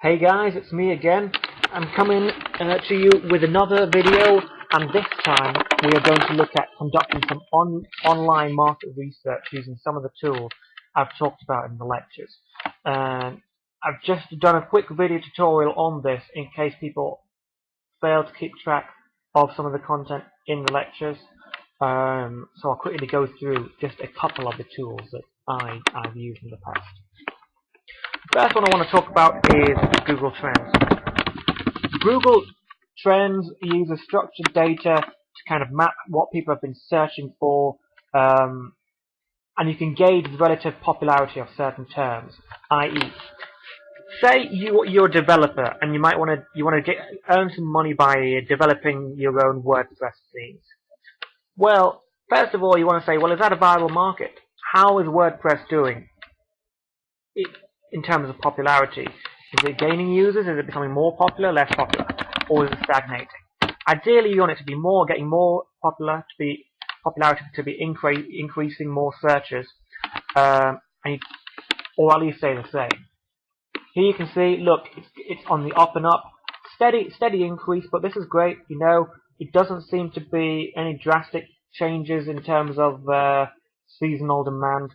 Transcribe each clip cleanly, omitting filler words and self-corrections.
Hey guys, it's me again. I'm coming to you with another video, and this time we are going to look at conducting some online market research using some of the tools I've talked about in the lectures. I've just done a quick video tutorial on this in case people fail to keep track of some of the content in the lectures. So I'll quickly go through just a couple of the tools that I've used in the past. The first one I want to talk about is Google Trends. Google Trends uses structured data to kind of map what people have been searching for, and you can gauge the relative popularity of certain terms. I.e., say you're a developer and you want to earn some money by developing your own WordPress themes. Well, first of all, you want to say, well, is that a viable market? How is WordPress doing in terms of popularity? Is it gaining users? Is it becoming more popular, less popular, or is it stagnating? Ideally, you want it to be getting more popular, popularity to be increasing, more searches, or at least stay the same. Here you can see, look, it's on the up and up, steady increase, but this is great. You know, it doesn't seem to be any drastic changes in terms of seasonal demand.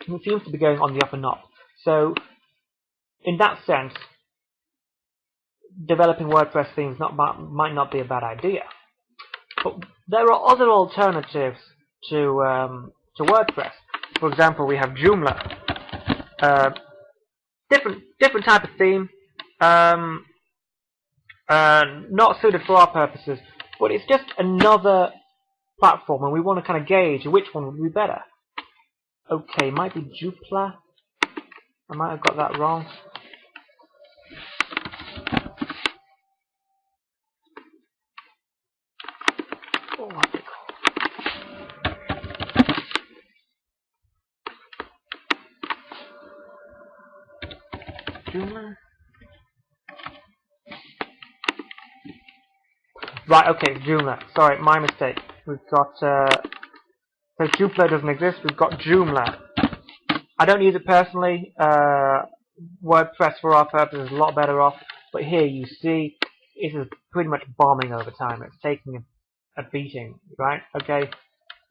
It seems to be going on the up and up. So, in that sense, developing WordPress themes might not be a bad idea. But there are other alternatives to WordPress. For example, we have Joomla. Different type of theme. Not suited for our purposes, but it's just another platform, and we want to kind of gauge which one would be better. Okay, might be Joomla. I might have got that wrong. What's it called? Joomla? Right, okay, Joomla. Sorry, my mistake. We've got, so Joomla doesn't exist, we've got Joomla. I don't use it personally. WordPress for our purposes is a lot better off, but here you see it is pretty much bombing over time. It's taking a beating, right? Okay, if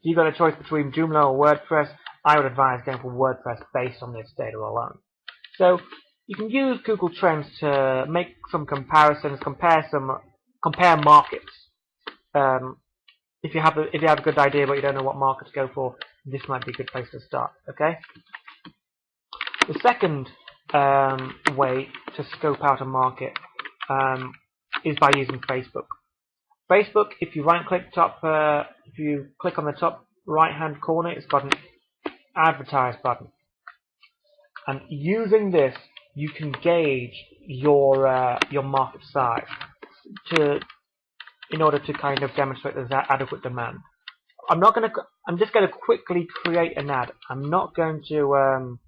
you've got a choice between Joomla or WordPress, I would advise going for WordPress based on this data alone. So you can use Google Trends to make some comparisons, compare markets. If you have a good idea but you don't know what market to go for, this might be a good place to start. Okay. The second way to scope out a market is by using Facebook. Facebook, if you if you click on the top right-hand corner, it's got an advertise button, and using this, you can gauge your market size in order to kind of demonstrate there's adequate demand. I'm just going to quickly create an ad. I'm not going to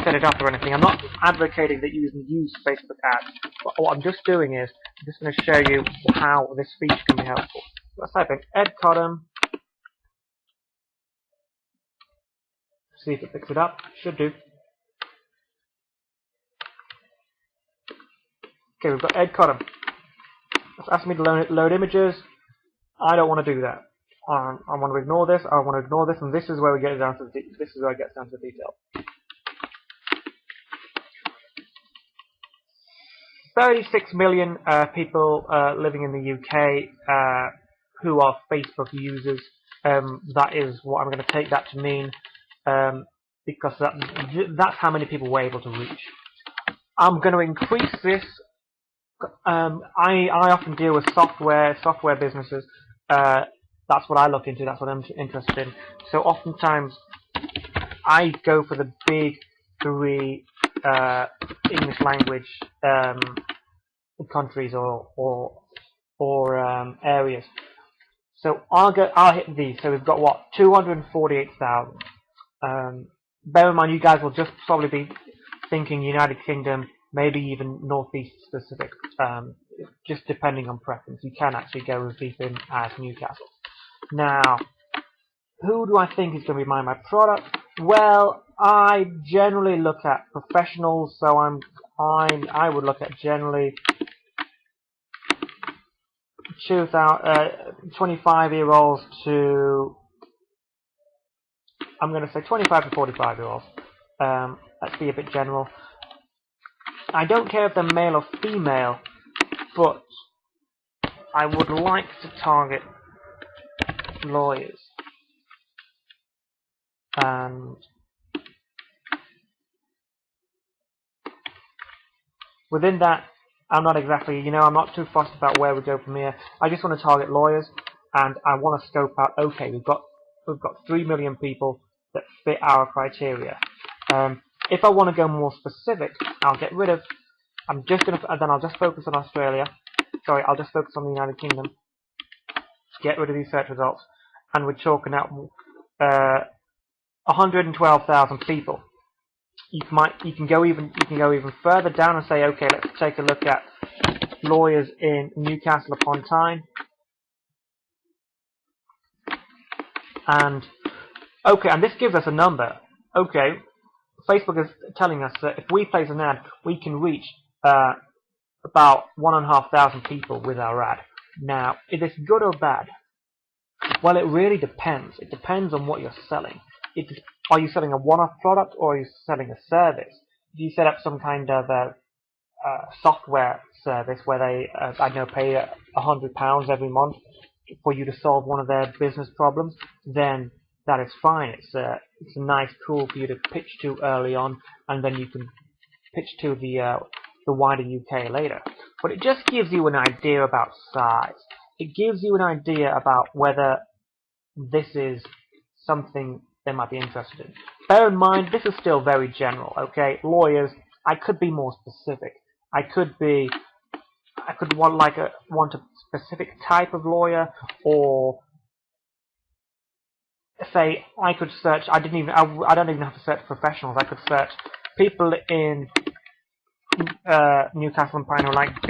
set it up or anything. I'm not advocating that you use Facebook ads. But what I'm just doing is I'm just going to show you how this feature can be helpful. Let's type in Ed Cotton. See if it picks it up. Should do. Okay, we've got Ed Cotton. It's asking me to load images. I don't want to do that. I want to ignore this. I want to ignore this, and this is where it gets down to the detail. 36 million people living in the UK who are Facebook users. That is what I'm going to take that to mean, because that's how many people we're able to reach. I'm going to increase this. I often deal with software businesses. That's what I look into. That's what I'm interested in. So oftentimes, I go for the big three English language countries or areas. So I'll hit these. So we've got what, 248,000. Bear in mind, you guys will just probably be thinking United Kingdom, maybe even Northeast specific. Just depending on preference, you can actually go as deep in as Newcastle. Now, who do I think is going to be buying my product? Well, I generally look at professionals, so I would look at generally 25-year-olds to, I'm going to say 25 to 45-year-olds. Let's be a bit general. I don't care if they're male or female, but I would like to target lawyers. And within that, I'm not exactly, I'm not too fussed about where we go from here. I just want to target lawyers, and I want to scope out, okay, we've got 3 million people that fit our criteria. If I want to go more specific, I'll get rid of, then I'll just focus on Australia. Sorry, I'll just focus on the United Kingdom. Get rid of these search results, and we're chalking out 112,000 people. You can go even further down and say, okay, let's take a look at lawyers in Newcastle upon Tyne. And okay, and this gives us a number. Okay, Facebook is telling us that if we place an ad, we can reach about 1,500 people with our ad. Now, is this good or bad? Well, it really depends. It depends on what you're selling. Are you selling a one-off product, or are you selling a service? If you set up some kind of software service where they, I don't know, pay £100 every month for you to solve one of their business problems, then that is fine. It's a nice tool for you to pitch to early on, and then you can pitch to the wider UK later. But it just gives you an idea about size. It gives you an idea about whether this is something they might be interested in. Bear in mind, this is still very general, okay? Lawyers, I could be more specific. I could want a specific type of lawyer, or say I could search. I don't even have to search professionals. I could search people in Newcastle upon Tyne who like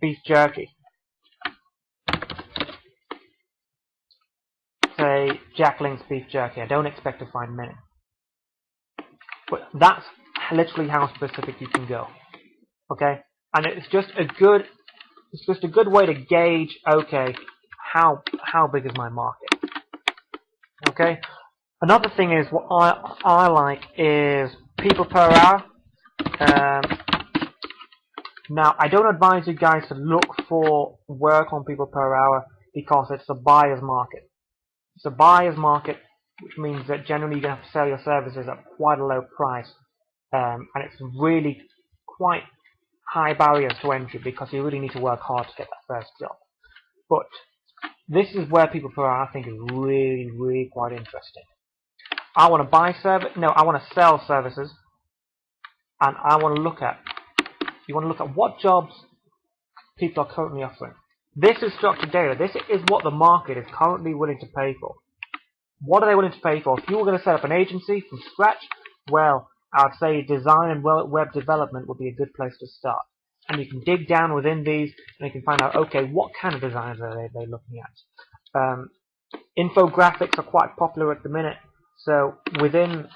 beef jerky. Say Jack Link's beef jerky. I don't expect to find many, but that's literally how specific you can go. Okay, and it's just a good way to gauge. Okay, how big is my market? Okay. Another thing is what I like is people per hour. Now, I don't advise you guys to look for work on people per hour because it's a buyer's market. It's a buyer's market, which means that generally you're going to have to sell your services at quite a low price, and it's really quite high barriers to entry because you really need to work hard to get that first job. But this is where people per hour I think is really, really quite interesting. I want to I want to sell services, and I want to look at. You want to look at what jobs people are currently offering. This is structured data. This is what the market is currently willing to pay for. What are they willing to pay for? If you were going to set up an agency from scratch, well, I'd say design and web development would be a good place to start. And you can dig down within these, and you can find out, okay, what kind of designs are they looking at? Infographics are quite popular at the minute, so within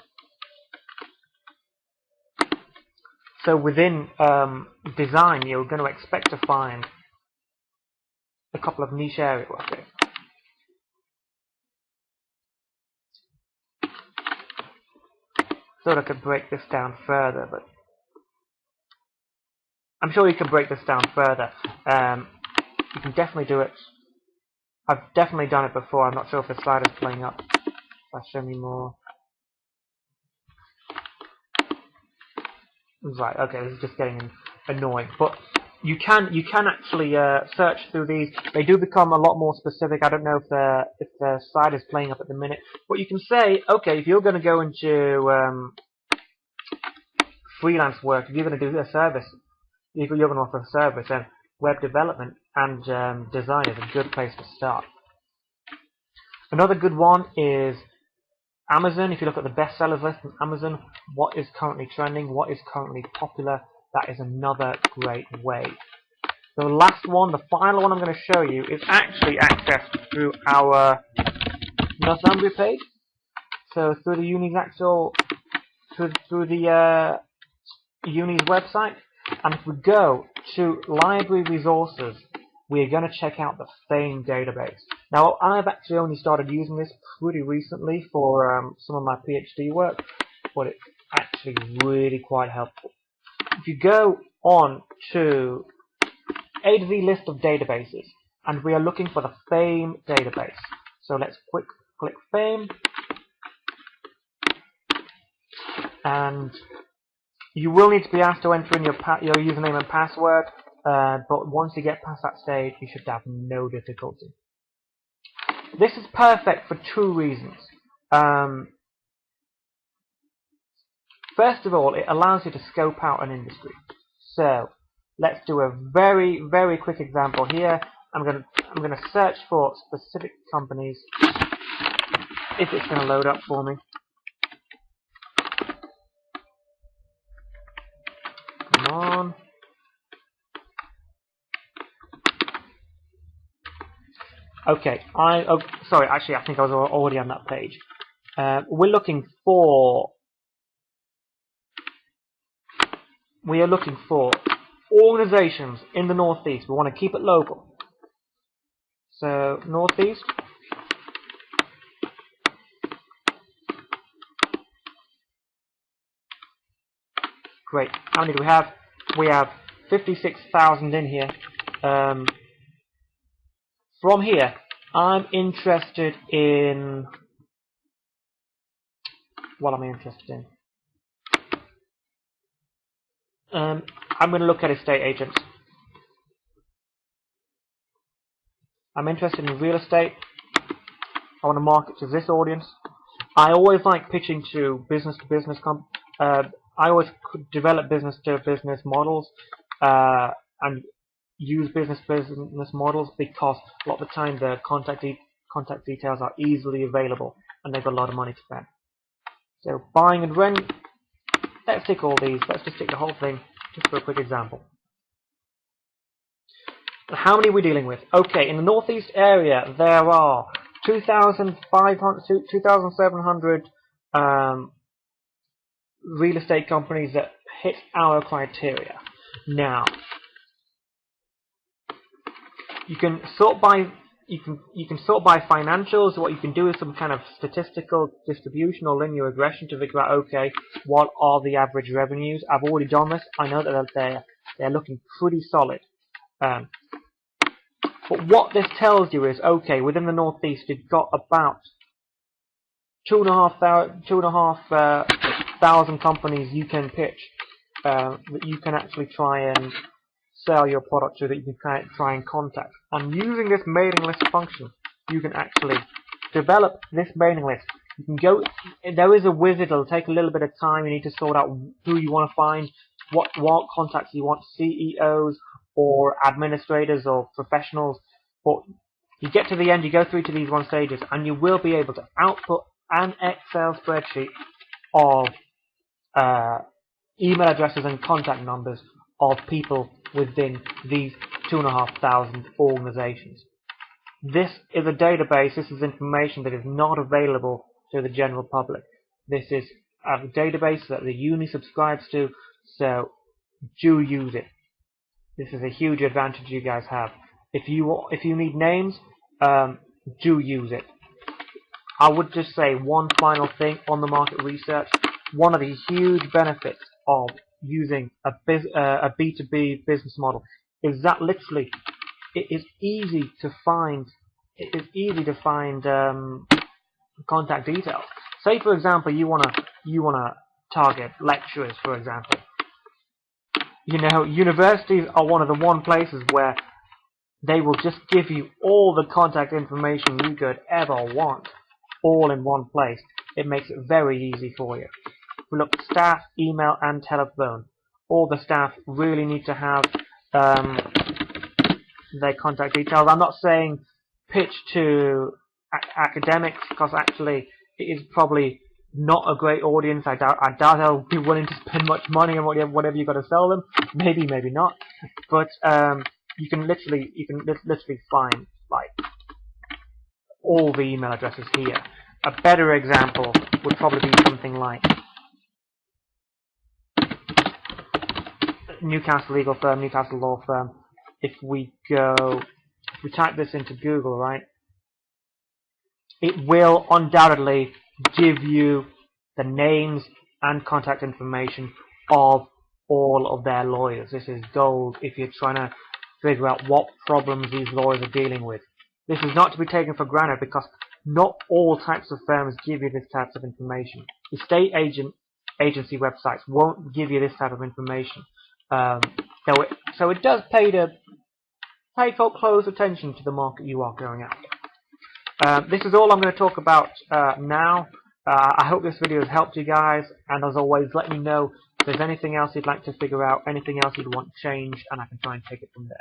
design, you're going to expect to find a couple of niche areas. Okay. Thought I could break this down further, but I'm sure you can break this down further. You can definitely do it. I've definitely done it before. I'm not sure if the slide is playing up. If I show me more. Right, okay, this is just getting annoying. But you can actually search through these. They do become a lot more specific. I don't know if the slide is playing up at the minute. But you can say, okay, if you're going to go into freelance work, if you're going to do a service, if you're going to offer a service, then web development and design is a good place to start. Another good one is Amazon. If you look at the bestsellers list on Amazon, what is currently trending, what is currently popular, that is another great way. The last one, the final one I'm going to show you is actually accessed through our Northumbria page. So through the uni's through the uni's website, and if we go to library resources, we're going to check out the FAME database. Now, I've actually only started using this pretty recently for some of my PhD work, but it's actually really quite helpful. If you go on to A to Z list of databases, and we are looking for the FAME database. So let's click FAME, and you will need to be asked to enter in your username and password, but once you get past that stage, you should have no difficulty. This is perfect for two reasons. First of all, it allows you to scope out an industry. So let's do a very, very quick example here. I'm gonna search for specific companies. If it's gonna load up for me. Come on. Okay, sorry, actually I think I was already on that page. We are looking for organizations in the Northeast. We want to keep it local. So, Northeast. Great. How many do we have? We have 56,000 in here. From here, I'm interested in... What am I interested in? I'm going to look at estate agents. I'm interested in real estate. I want to market to this audience. I always like pitching to business-to-business I always develop business-to-business models and use business-to-business models because a lot of the time the contact details are easily available and they've got a lot of money to spend. So buying and rent, let's tick all these. Let's just tick the whole thing just for a quick example. How many are we dealing with? Okay, in the Northeast area there are 2,700 real estate companies that hit our criteria. Now, you can sort by financials. What you can do is some kind of statistical distribution or linear regression to figure out, okay, what are the average revenues? I've already done this. I know that they're looking pretty solid. But what this tells you is, okay, within the Northeast, you've got about 2,500 companies you can pitch that you can actually try and sell your product to, that you can try and contact. And using this mailing list function, you can actually develop this mailing list. You can go. There is a wizard. It'll take a little bit of time. You need to sort out who you want to find, what contacts you want, CEOs or administrators or professionals. But you get to the end, you go through to these one stages, and you will be able to output an Excel spreadsheet of email addresses and contact numbers of people within these 2,500 organizations. This is a database. This is information that is not available to the general public. This is a database that the uni subscribes to, so do use it. This is a huge advantage you guys have. If you need names, do use it. I would just say one final thing on the market research. One of the huge benefits of using a B2B business model is that literally it is easy to find. Contact details. Say for example you wanna target lecturers, for example. You know, universities are one of the places where they will just give you all the contact information you could ever want, all in one place. It makes it very easy for you. We look at staff, email, and telephone. All the staff really need to have their contact details. I'm not saying pitch to academics, because actually it is probably not a great audience. I doubt they'll be willing to spend much money on whatever you've got to sell them. Maybe not. But you can literally find like all the email addresses here. a better example would probably be something like Newcastle legal firm, Newcastle law firm. If we type this into Google, right, it will undoubtedly give you the names and contact information of all of their lawyers. This is gold if you're trying to figure out what problems these lawyers are dealing with. This is not to be taken for granted because not all types of firms give you this type of information. Estate agency websites won't give you this type of information. So it does pay to pay close attention to the market you are going after. This is all I'm going to talk about now. I hope this video has helped you guys, and as always, let me know if there's anything else you'd like to figure out, anything else you'd want changed, and I can try and take it from there.